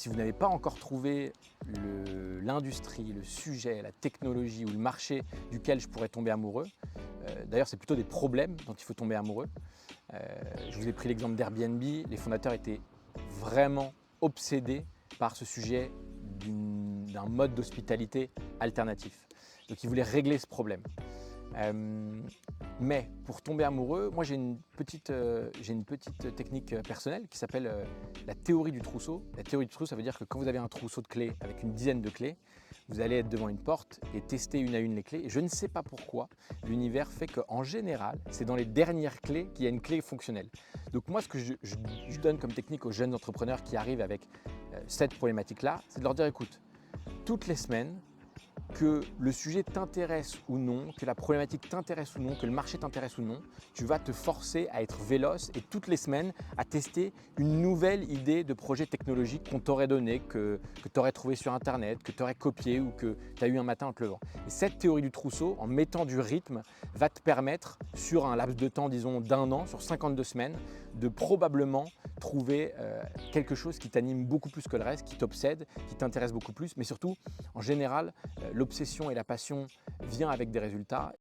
Si vous n'avez pas encore trouvé l'industrie, le sujet, la technologie ou le marché duquel je pourrais tomber amoureux, d'ailleurs c'est plutôt des problèmes dont il faut tomber amoureux. Je vous ai pris l'exemple d'Airbnb, les fondateurs étaient vraiment obsédés par ce sujet d'un mode d'hospitalité alternatif. Donc ils voulaient régler ce problème. Mais pour tomber amoureux, moi j'ai une petite technique personnelle qui s'appelle la théorie du trousseau. La théorie du trousseau, ça veut dire que quand vous avez un trousseau de clés avec une dizaine de clés, vous allez être devant une porte et tester une à une les clés. Et je ne sais pas pourquoi, l'univers fait qu'en général, c'est dans les dernières clés qu'il y a une clé fonctionnelle. Donc moi, ce que je donne comme technique aux jeunes entrepreneurs qui arrivent avec cette problématique-là, c'est de leur dire, écoute, toutes les semaines, que le sujet t'intéresse ou non, que la problématique t'intéresse ou non, que le marché t'intéresse ou non, tu vas te forcer à être véloce et toutes les semaines à tester une nouvelle idée de projet technologique qu'on t'aurait donné, que tu aurais trouvé sur internet, que tu aurais copié ou que tu as eu un matin en te levant. Et cette théorie du trousseau, en mettant du rythme, va te permettre sur un laps de temps, disons d'un an, sur 52 semaines, de probablement trouver quelque chose qui t'anime beaucoup plus que le reste, qui t'obsède, qui t'intéresse beaucoup plus, mais surtout, en général, l'obsession et la passion viennent avec des résultats.